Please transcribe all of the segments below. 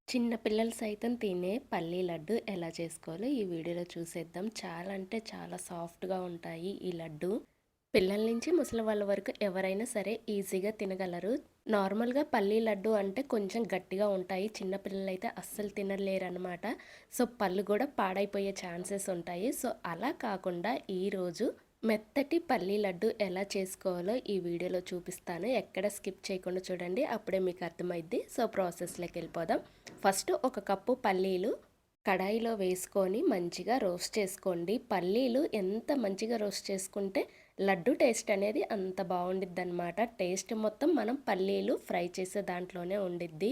చిన్న పిల్లలు సైతం తినే పల్లీ లడ్డు ఎలా చేసుకోవాలో ఈ వీడియోలో చూసేద్దాం. చాలా అంటే చాలా సాఫ్ట్‌గా ఉంటాయి ఈ లడ్డు. పిల్లల నుంచి ముసలి వాళ్ళ వరకు ఎవరైనా సరే ఈజీగా తినగలరు. నార్మల్‌గా పల్లీ లడ్డు అంటే కొంచెం గట్టిగా ఉంటాయి. చిన్న పిల్లలైతే అస్సలు తినలేరనమాట. సో, పళ్ళు కూడా పాడైపోయే ఛాన్సెస్ ఉంటాయి. సో, అలా కాకుండా ఈరోజు మెత్తటి పల్లీ లడ్డు ఎలా చేసుకోవాలో ఈ వీడియోలో చూపిస్తాను. ఎక్కడ స్కిప్ చేయకుండా చూడండి. అప్పుడే మీకు అర్థమైద్ది. సో, ప్రాసెస్‌లోకి వెళ్ళిపోదాం. ఫస్ట్ ఒక కప్పు పల్లీలు కడాయిలో వేసుకొని మంచిగా రోస్ట్ చేసుకోండి. పల్లీలు ఎంత మంచిగా రోస్ట్ చేసుకుంటే లడ్డు టేస్ట్ అనేది అంత బాగుండిద్దనమాట. టేస్ట్ మొత్తం మనం పల్లీలు ఫ్రై చేసే దాంట్లోనే ఉండిద్ది.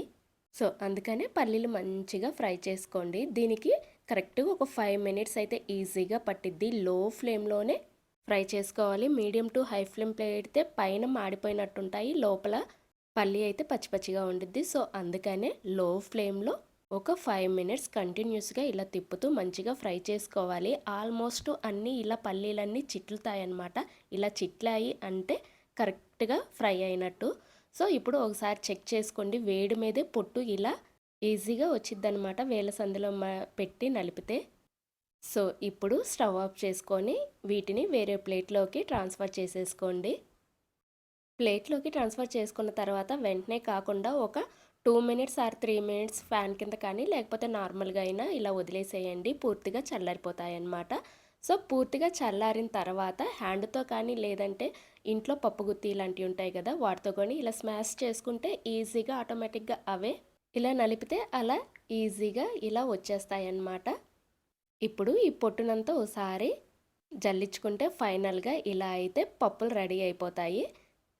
సో, అందుకనే పల్లీలు మంచిగా ఫ్రై చేసుకోండి. దీనికి కరెక్ట్‌గా ఒక 5 మినిట్స్ అయితే ఈజీగా పట్టిద్ది. లో ఫ్లేమ్‌లోనే ఫ్రై చేసుకోవాలి. మీడియం టు హై ఫ్లేమ్ పెడితే పైన మాడిపోయినట్టుంటాయి. లోపల పల్లి అయితే పచ్చి పచ్చిగా ఉండిద్ది. సో, అందుకనే లో ఫ్లేమ్‌లో ఒక 5 మినిట్స్ కంటిన్యూస్‌గా ఇలా తిప్పుతూ మంచిగా ఫ్రై చేసుకోవాలి. ఆల్మోస్ట్ అన్నీ ఇలా పల్లీలన్నీ చిట్లుతాయన్నమాట. ఇలా చిట్లాయి అంటే కరెక్ట్‌గా ఫ్రై అయినట్టు. సో, ఇప్పుడు ఒకసారి చెక్ చేసుకోండి. వేడి మీదే పొట్టు ఇలా ఈజీగా వచ్చిద్దనమాట. వేళ్ళ సందులో పెట్టి నలిపితే. సో, ఇప్పుడు స్టవ్ ఆఫ్ చేసుకొని వీటిని వేరే ప్లేట్లోకి ట్రాన్స్ఫర్ చేసేసుకోండి. ప్లేట్లోకి ట్రాన్స్ఫర్ చేసుకున్న తర్వాత వెంటనే కాకుండా ఒక 2 మినిట్స్ ఆర్ 3 మినిట్స్ ఫ్యాన్ కింద కానీ లేకపోతే నార్మల్గా అయినా ఇలా వదిలేసేయండి. పూర్తిగా చల్లారిపోతాయన్నమాట. సో, పూర్తిగా చల్లారిన తర్వాత హ్యాండ్తో కానీ లేదంటే ఇంట్లో పప్పు గుత్తి ఇలాంటివి ఉంటాయి కదా, వాటితో కానీ ఇలా స్మాష్ చేసుకుంటే ఈజీగా ఆటోమేటిక్గా అవే ఇలా నలిపితే అలా ఈజీగా ఇలా వచ్చేస్తాయన్నమాట. ఇప్పుడు ఈ పొట్టునంతా ఒకసారి జల్లించుకుంటే ఫైనల్గా ఇలా అయితే పప్పులు రెడీ అయిపోతాయి.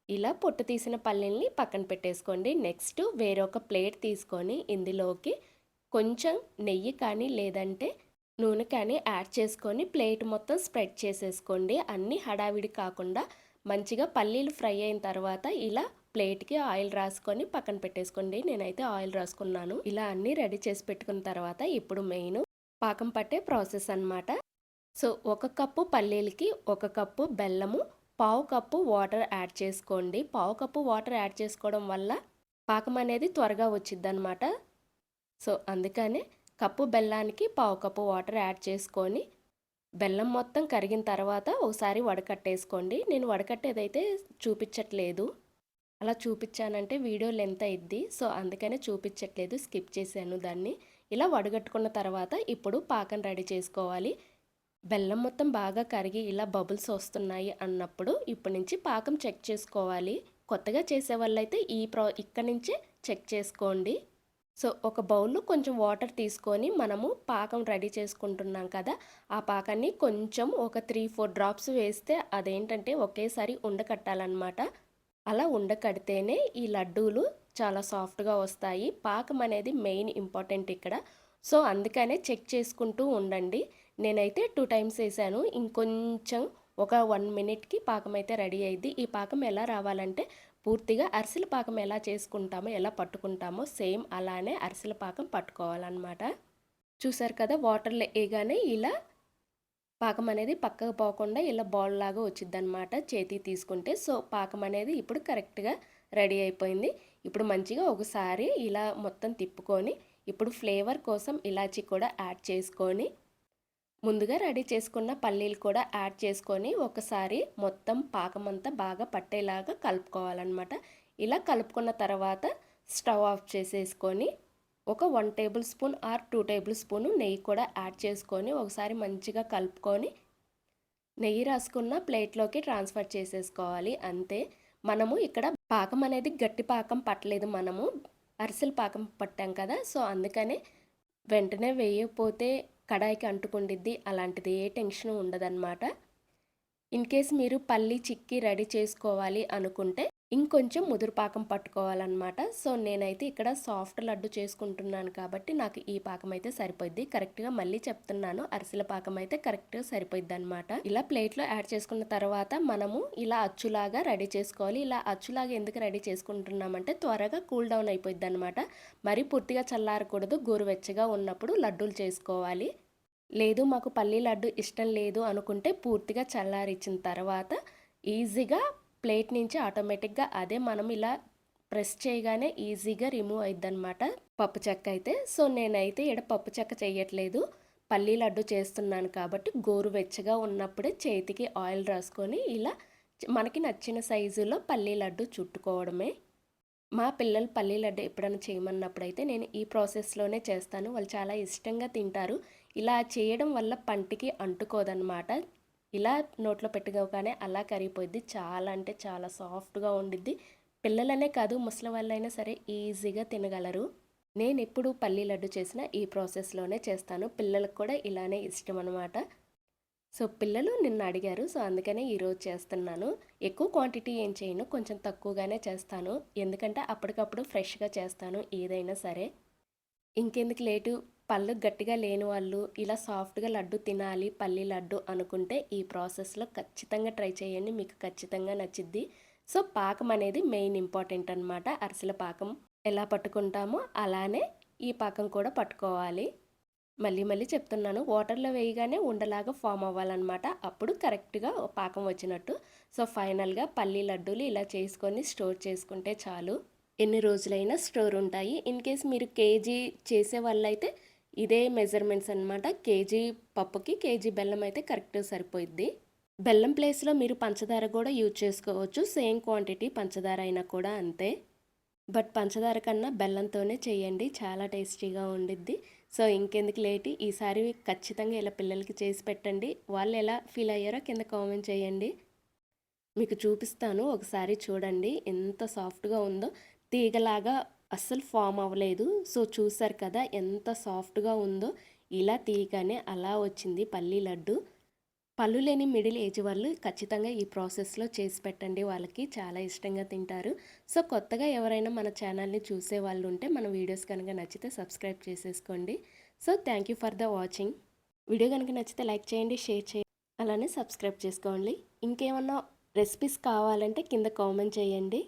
ఇలా పొట్టు తీసిన పల్లీల్ని పక్కన పెట్టేసుకోండి. నెక్స్ట్ వేరొక ప్లేట్ తీసుకొని ఇందులోకి కొంచెం నెయ్యి కానీ లేదంటే నూనె కానీ యాడ్ చేసుకొని ప్లేట్ మొత్తం స్ప్రెడ్ చేసేసుకోండి. అన్నీ హడావిడి కాకుండా మంచిగా పల్లీలు ఫ్రై అయిన తర్వాత ఇలా ప్లేట్కి ఆయిల్ రాసుకొని పక్కన పెట్టేసుకోండి. నేనైతే ఆయిల్ రాసుకున్నాను. ఇలా అన్నీ రెడీ చేసి పెట్టుకున్న తర్వాత ఇప్పుడు మెయిన్ పాకం పట్టే ప్రాసెస్ అన్నమాట. సో, ఒక కప్పు పల్లీలకి ఒక కప్పు బెల్లము, పావు కప్పు వాటర్ యాడ్ చేసుకోండి. పావు కప్పు వాటర్ యాడ్ చేసుకోవడం వల్ల పాకం అనేది త్వరగా వచ్చిద్దనమాట. సో, అందుకనే కప్పు బెల్లానికి పావు కప్పు వాటర్ యాడ్ చేసుకొని బెల్లం మొత్తం కరిగిన తర్వాత ఒకసారి వడకట్టేసుకోండి. నేను వడకట్టేదైతే చూపించట్లేదు. అలా చూపించానంటే వీడియో లెంత్ అయిద్ది. సో, అందుకనే చూపించట్లేదు, స్కిప్ చేశాను దాన్ని. ఇలా వడగట్టుకున్న తర్వాత ఇప్పుడు పాకం రెడీ చేసుకోవాలి. బెల్లం మొత్తం బాగా కరిగి ఇలా బబుల్స్ వస్తున్నాయి అన్నప్పుడు ఇప్పటి నుంచి పాకం చెక్ చేసుకోవాలి. కొత్తగా చేసేవాళ్ళైతే ఇక్కడి నుంచే చెక్ చేసుకోండి. సో, ఒక బౌల్లో కొంచెం వాటర్ తీసుకొని మనము పాకం రెడీ చేసుకుంటున్నాం కదా, ఆ పాకాన్ని కొంచెం ఒక 3-4 డ్రాప్స్ వేస్తే అదేంటంటే ఒకేసారి ఉండకట్టాలన్నమాట. అలా ఉండకడితేనే ఈ లడ్డూలు చాలా సాఫ్ట్గా వస్తాయి. పాకం అనేది మెయిన్ ఇంపార్టెంట్ ఇక్కడ. సో, అందుకనే చెక్ చేసుకుంటూ ఉండండి. నేనైతే 2 టైమ్స్ వేసాను. ఇంకొంచెం ఒక 1 మినిట్కి పాకం అయితే రెడీ అయ్యిద్ది. ఈ పాకం ఎలా రావాలంటే పూర్తిగా అరిసెల పాకం ఎలా చేసుకుంటామో ఎలా పట్టుకుంటామో సేమ్ అలానే అరిసెల పాకం పట్టుకోవాలన్నమాట. చూసారు కదా, వాటర్లో వేయగానే ఇలా పాకం అనేది పక్కకు పోకుండా ఇలా బాల్ లాగా వచ్చిద్దనమాట చేతికి తీసుకుంటే. సో, పాకం అనేది ఇప్పుడు కరెక్ట్గా రెడీ అయిపోయింది. ఇప్పుడు మంచిగా ఒకసారి ఇలా మొత్తం తిప్పుకొని ఇప్పుడు ఫ్లేవర్ కోసం ఇలాచీ కూడా యాడ్ చేసుకొని ముందుగా రెడీ చేసుకున్న పల్లీలు కూడా యాడ్ చేసుకొని ఒకసారి మొత్తం పాకం అంతా బాగా పట్టేలాగా కలుపుకోవాలన్నమాట. ఇలా కలుపుకున్న తర్వాత స్టవ్ ఆఫ్ చేసేసుకొని ఒక 1 table spoon or 2 table spoon నెయ్యి కూడా యాడ్ చేసుకొని ఒకసారి మంచిగా కలుపుకొని నెయ్యి రాసుకున్న ప్లేట్లోకి ట్రాన్స్ఫర్ చేసేసుకోవాలి. అంతే. మనము ఇక్కడ పాకం అనేది గట్టి పాకం పట్టలేదు, మనము అరిసెల పాకం పట్టాం కదా. సో, అందుకనే వెంటనే వేయకపోతే కడాయికి అంటుకుండిద్ది. అలాంటిది ఏ టెన్షన్ ఉండదన్నమాట. ఇన్ కేస్ మీరు పల్లి చిక్కీ రెడీ చేసుకోవాలి అనుకుంటే ఇంకొంచెం ముదురు పాకం పట్టుకోవాలన్నమాట. సో, నేనైతే ఇక్కడ సాఫ్ట్ లడ్డు చేసుకుంటున్నాను కాబట్టి నాకు ఈ పాకం అయితే సరిపోద్ది. కరెక్ట్గా మళ్ళీ చెప్తున్నాను, అరిసెల పాకం అయితే కరెక్ట్గా సరిపోద్ది అనమాట. ఇలా ప్లేట్లో యాడ్ చేసుకున్న తర్వాత మనము ఇలా అచ్చులాగా రెడీ చేసుకోవాలి. ఇలా అచ్చులాగా ఎందుకు రెడీ చేసుకుంటున్నామంటే త్వరగా కూల్ డౌన్ అయిపోద్ది అనమాట. మరి పూర్తిగా చల్లారకూడదు, గోరువెచ్చగా ఉన్నప్పుడు లడ్డూలు చేసుకోవాలి. లేదు మాకు పల్లి లడ్డు ఇష్టం లేదు అనుకుంటే పూర్తిగా చల్లారిచ్చిన తర్వాత ఈజీగా ప్లేట్ నుంచి ఆటోమేటిక్గా అదే మనం ఇలా ప్రెస్ చేయగానే ఈజీగా రిమూవ్ అయిద్దనమాట పప్పు చెక్క అయితే. సో నేనైతే ఈడ పప్పు చెక్క చేయట్లేదు, పల్లీ లడ్డు చేస్తున్నాను కాబట్టి గోరువెచ్చగా ఉన్నప్పుడే చేతికి ఆయిల్ రాసుకొని ఇలా మనకి నచ్చిన సైజులో పల్లీ లడ్డు చుట్టుకోవడమే. మా పిల్లలు పల్లీ లడ్డు ఎప్పుడైనా చేయమన్నప్పుడైతే నేను ఈ ప్రాసెస్లోనే చేస్తాను. వాళ్ళు చాలా ఇష్టంగా తింటారు. ఇలా చేయడం వల్ల పంటికి అంటుకోదనమాట. ఇలా నోట్లో పెట్టుకోగానే అలా కరిగిపోద్ది. చాలా అంటే చాలా సాఫ్ట్గా ఉండిద్ది. పిల్లలనే కాదు, ముసలి వాళ్ళైనా సరే ఈజీగా తినగలరు. నేను ఎప్పుడు పల్లీ లడ్డు చేసినా ఈ ప్రాసెస్లోనే చేస్తాను. పిల్లలకు కూడా ఇలానే ఇష్టం అనమాట. సో పిల్లలు నిన్న అడిగారు, సో అందుకనే ఈరోజు చేస్తున్నాను. ఎక్కువ క్వాంటిటీ ఏం చేయను, కొంచెం తక్కువగానే చేస్తాను. ఎందుకంటే అప్పటికప్పుడు ఫ్రెష్గా చేస్తాను ఏదైనా సరే. ఇంకెందుకు లేటు, పళ్ళు గట్టిగా లేని వాళ్ళు ఇలా సాఫ్ట్గా లడ్డు తినాలి పల్లీ లడ్డు అనుకుంటే ఈ ప్రాసెస్లో ఖచ్చితంగా ట్రై చేయండి, మీకు ఖచ్చితంగా నచ్చిద్ది. సో పాకం అనేది మెయిన్ ఇంపార్టెంట్ అనమాట. అరిసెల పాకం ఎలా పట్టుకుంటామో అలానే ఈ పాకం కూడా పట్టుకోవాలి. మళ్ళీ మళ్ళీ చెప్తున్నాను, వాటర్లో వేయగానే ఉండలాగా ఫామ్ అవ్వాలన్నమాట. అప్పుడు కరెక్ట్గా పాకం వచ్చినట్టు. సో ఫైనల్గా పల్లీ లడ్డూలు ఇలా చేసుకొని స్టోర్ చేసుకుంటే చాలు, ఎన్ని రోజులైనా స్టోర్ ఉంటాయి. ఇన్ కేస్ మీరు కేజీ చేసే వాళ్ళైతే ఇదే మెజర్మెంట్స్ అనమాట. కేజీ పప్పుకి కేజీ బెల్లం అయితే కరెక్ట్గా సరిపోయిద్ది. బెల్లం ప్లేస్లో మీరు పంచదార కూడా యూజ్ చేసుకోవచ్చు, సేమ్ క్వాంటిటీ పంచదార అయినా కూడా అంతే. బట్ పంచదార కన్నా బెల్లంతోనే చేయండి, చాలా టేస్టీగా ఉండిద్ది. సో ఇంకెందుకు లేటి, ఈసారి ఖచ్చితంగా ఇలా పిల్లలకి చేసి పెట్టండి. వాళ్ళు ఎలా ఫీల్ అయ్యారో కింద కామెంట్ చేయండి. మీకు చూపిస్తాను, ఒకసారి చూడండి ఎంత సాఫ్ట్గా ఉందో. తీగలాగా అస్సలు ఫామ్ అవ్వలేదు. సో చూసారు కదా ఎంత సాఫ్ట్గా ఉందో. ఇలా తీయగానే అలా వచ్చింది పల్లీ లడ్డు. పళ్ళు లేని మిడిల్ ఏజ్ వాళ్ళు ఖచ్చితంగా ఈ ప్రాసెస్లో చేసి పెట్టండి, వాళ్ళకి చాలా ఇష్టంగా తింటారు. సో కొత్తగా ఎవరైనా మన ఛానల్ని చూసే వాళ్ళు ఉంటే మన వీడియోస్ కనుక నచ్చితే సబ్స్క్రైబ్ చేసేసుకోండి. So thank you for the watching. Video కనుక నచ్చితే లైక్ చేయండి, షేర్ చేయండి, అలానే సబ్స్క్రైబ్ చేసుకోండి. ఇంకేమన్నా రెసిపీస్ కావాలంటే కింద కామెంట్ చేయండి.